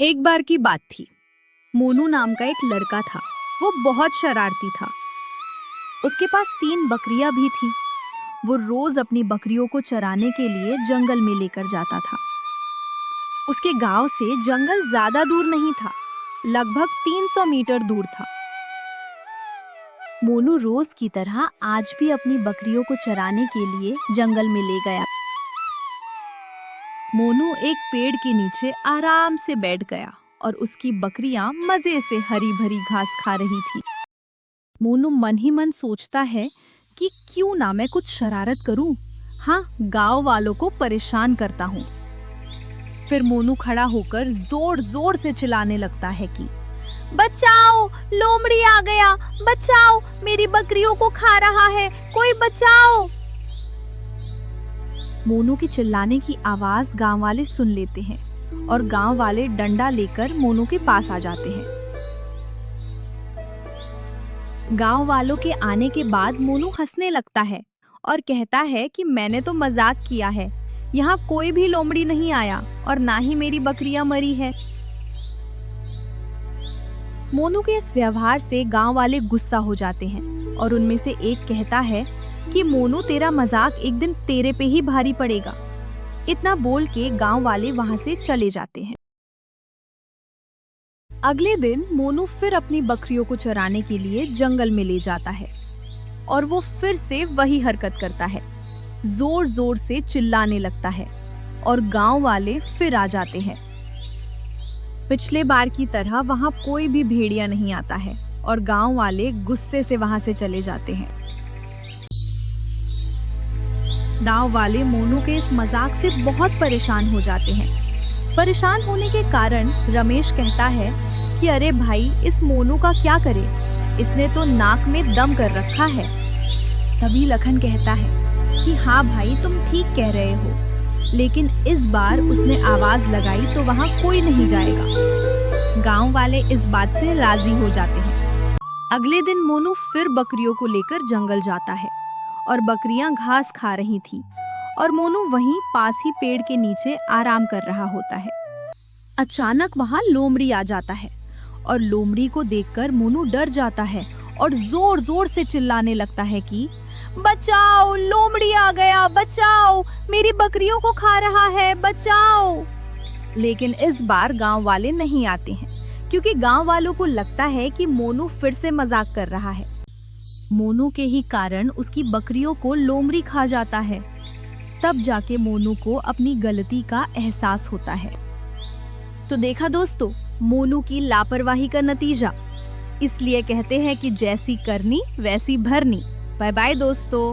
एक बार की बात थी। मोनू नाम का एक लड़का था। वो बहुत शरारती था। उसके पास 3 बकरियां भी थीं। वो रोज अपनी बकरियों को चराने के लिए जंगल में लेकर जाता था। उसके गांव से जंगल ज्यादा दूर नहीं था, लगभग 300 मीटर दूर था। मोनू रोज की तरह आज भी अपनी बकरियों को चराने के लिए जंगल में ले गया। मोनू एक पेड़ के नीचे आराम से बैठ गया और उसकी बकरियां मजे से हरी भरी घास खा रही थी। मोनू मन ही मन सोचता है कि क्यों ना मैं कुछ शरारत करूं। हाँ, गांव वालों को परेशान करता हूँ। फिर मोनू खड़ा होकर जोर जोर से चिल्लाने लगता है कि बचाओ, लोमड़ी आ गया, बचाओ, मेरी बकरियों को खा रहा है, कोई बचाओ। मोनू के चिल्लाने की आवाज गांव वाले सुन लेते हैं और गांव वाले डंडा लेकर मोनू के पास आ जाते हैं। गांव वालों के आने के बाद मोनू हंसने लगता है और कहता है कि मैंने तो मजाक किया है, यहाँ कोई भी लोमड़ी नहीं आया और ना ही मेरी बकरियां मरी है। मोनू के इस व्यवहार से गांव वाले गुस्सा हो जाते हैं और उनमें से एक कहता है कि मोनू, तेरा मजाक एक दिन तेरे पे ही भारी पड़ेगा। इतना बोल के गांव वाले वहां से चले जाते हैं। अगले दिन मोनू फिर अपनी बकरियों को चराने के लिए जंगल में ले जाता है और वो फिर से वही हरकत करता है। जोर जोर से चिल्लाने लगता है और गांव वाले फिर आ जाते हैं। पिछले बार की तरह वहां कोई भी भेड़िया नहीं आता है और गांव वाले गुस्से से वहां से चले जाते हैं। गांव वाले मोनू के इस मजाक से बहुत परेशान हो जाते हैं। परेशान होने के कारण रमेश कहता है कि अरे भाई, इस मोनू का क्या करे, इसने तो नाक में दम कर रखा है। तभी लखन कहता है कि हाँ भाई, तुम ठीक कह रहे हो, लेकिन इस बार उसने आवाज लगाई तो वहाँ कोई नहीं जाएगा। गांव वाले इस बात से राजी हो जाते हैं। अगले दिन मोनू फिर बकरियों को लेकर जंगल जाता है और बकरियां घास खा रही थी और मोनू वहीं पास ही पेड़ के नीचे आराम कर रहा होता है। अचानक वहां लोमड़ी आ जाता है और लोमड़ी को देखकर मोनू डर जाता है और जोर जोर से चिल्लाने लगता है कि बचाओ, लोमड़ी आ गया, बचाओ, मेरी बकरियों को खा रहा है, बचाओ। लेकिन इस बार गांव वाले नहीं आते हैं क्योंकि गांव वालों को लगता है कि मोनू फिर से मजाक कर रहा है। मोनू के ही कारण उसकी बकरियों को लोमड़ी खा जाता है। तब जाके मोनू को अपनी गलती का एहसास होता है। तो देखा दोस्तों, मोनू की लापरवाही का नतीजा। इसलिए कहते हैं कि जैसी करनी वैसी भरनी। बाय बाय दोस्तों।